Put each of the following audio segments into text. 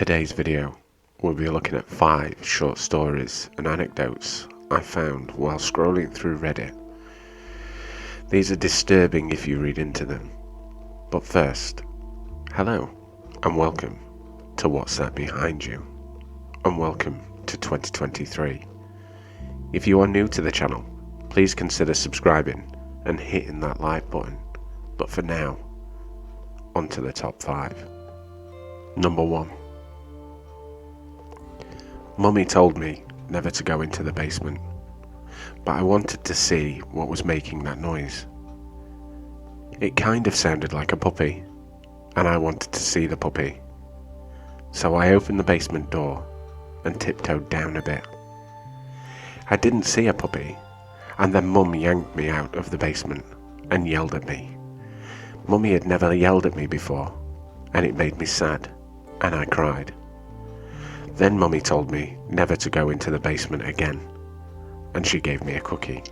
Today's video, we'll be looking at 5 short stories and anecdotes I found while scrolling through Reddit. These are disturbing if you read into them. But first, hello and welcome to What's That Behind You, and welcome to 2023. If you are new to the channel, please consider subscribing and hitting that like button. But for now, on to the top 5. Number 1. Mummy told me never to go into the basement, but I wanted to see what was making that noise. It kind of sounded like a puppy, and I wanted to see the puppy. So I opened the basement door and tiptoed down a bit. I didn't see a puppy, and then Mum yanked me out of the basement and yelled at me. Mummy had never yelled at me before, and it made me sad, and I cried. Then Mummy told me never to go into the basement again, and she gave me a cookie.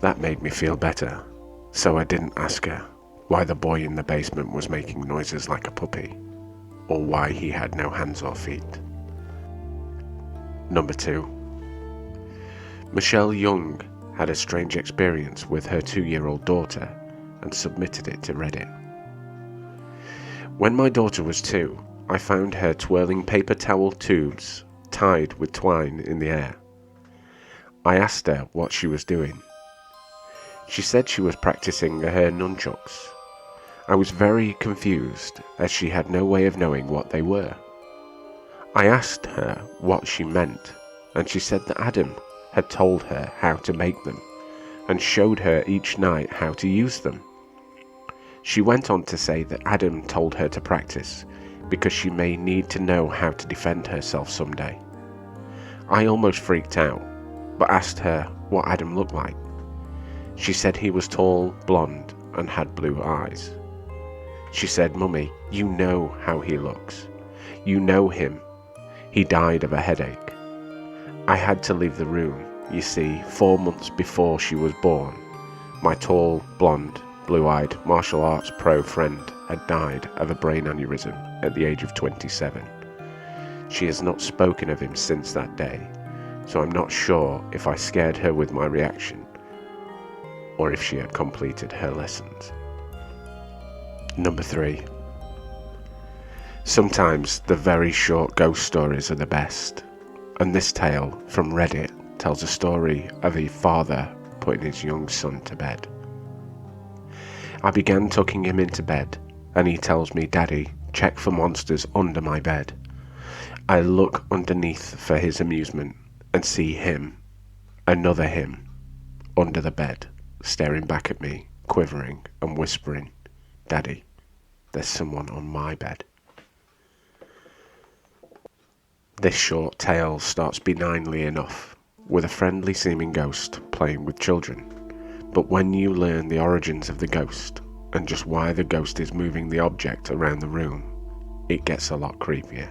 That made me feel better, so I didn't ask her why the boy in the basement was making noises like a puppy, or why he had no hands or feet. Number 2. Michelle Young had a strange experience with her 2-year-old daughter and submitted it to Reddit. When my daughter was 2, I found her twirling paper towel tubes tied with twine in the air. I asked her what she was doing. She said she was practicing her nunchucks. I was very confused as she had no way of knowing what they were. I asked her what she meant, and she said that Adam had told her how to make them and showed her each night how to use them. She went on to say that Adam told her to practice because she may need to know how to defend herself someday. I almost freaked out, but asked her what Adam looked like. She said he was tall, blonde, and had blue eyes. She said, "Mummy, you know how he looks. You know him. He died of a headache." I had to leave the room. You see, 4 months before she was born, my tall, blonde, blue-eyed martial arts pro friend had died of a brain aneurysm at the age of 27. She has not spoken of him since that day, so I'm not sure if I scared her with my reaction or if she had completed her lessons. Number 3. Sometimes the very short ghost stories are the best, and this tale from Reddit tells a story of a father putting his young son to bed. I began tucking him into bed, and he tells me, "Daddy, check for monsters under my bed." I look underneath for his amusement and see him, another him, under the bed, staring back at me, quivering and whispering, "Daddy, there's someone on my bed." This short tale starts benignly enough, with a friendly seeming ghost playing with children. But when you learn the origins of the ghost, and just why the ghost is moving the object around the room, it gets a lot creepier.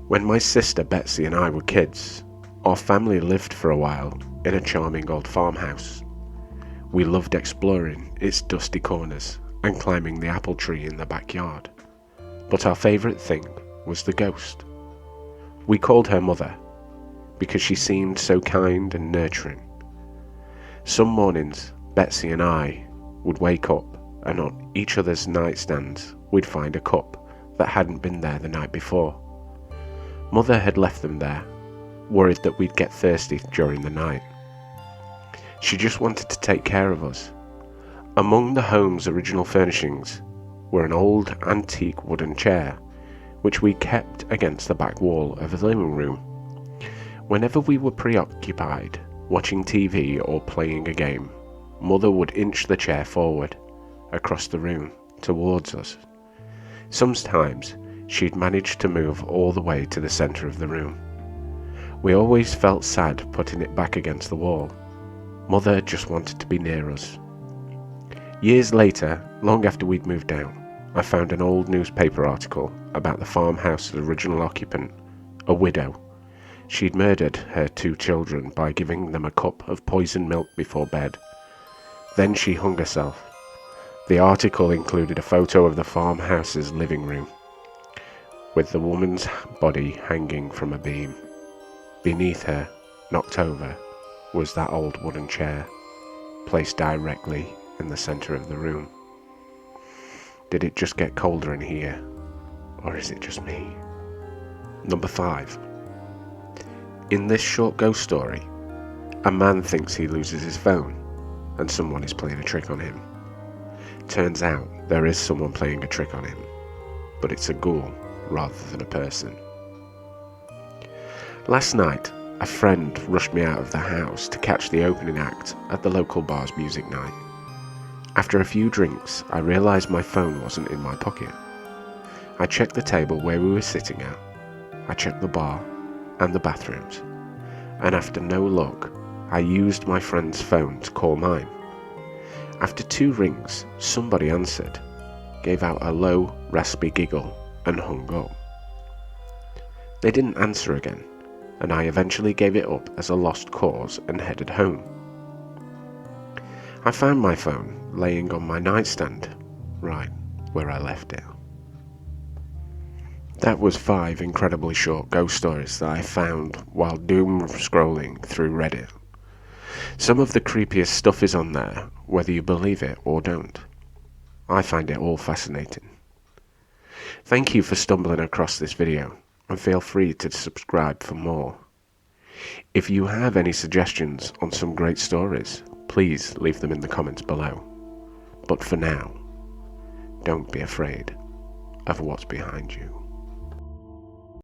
When my sister Betsy and I were kids, our family lived for a while in a charming old farmhouse. We loved exploring its dusty corners and climbing the apple tree in the backyard. But our favourite thing was the ghost. We called her Mother, because she seemed so kind and nurturing. Some mornings, Betsy and I would wake up, and on each other's nightstands we'd find a cup that hadn't been there the night before. Mother had left them there, worried that we'd get thirsty during the night. She just wanted to take care of us. Among the home's original furnishings were an old antique wooden chair, which we kept against the back wall of the living room. Whenever we were preoccupied, watching TV or playing a game, Mother would inch the chair forward, across the room, towards us. Sometimes she'd manage to move all the way to the centre of the room. We always felt sad putting it back against the wall. Mother just wanted to be near us. Years later, long after we'd moved out, I found an old newspaper article about the farmhouse's original occupant, a widow. She'd murdered her 2 children by giving them a cup of poisoned milk before bed. Then she hung herself. The article included a photo of the farmhouse's living room. with the woman's body hanging from a beam. Beneath her, knocked over, was that old wooden chair, placed directly in the centre of the room. Did it just get colder in here, or is it just me? Number 5. In this short ghost story, a man thinks he loses his phone, and someone is playing a trick on him. Turns out there is someone playing a trick on him, but it's a ghoul rather than a person. Last night, a friend rushed me out of the house to catch the opening act at the local bar's music night. After a few drinks, I realised my phone wasn't in my pocket. I checked the table where we were sitting at. I checked the bar and the bathrooms, and after no luck, I used my friend's phone to call mine. After 2 rings, somebody answered, gave out a low, raspy giggle, and hung up. They didn't answer again, and I eventually gave it up as a lost cause and headed home. I found my phone laying on my nightstand, right where I left it. That was 5 incredibly short ghost stories that I found while doom scrolling through Reddit. Some of the creepiest stuff is on there, whether you believe it or don't. I find it all fascinating. Thank you for stumbling across this video, and feel free to subscribe for more. If you have any suggestions on some great stories, please leave them in the comments below. But for now, don't be afraid of what's behind you.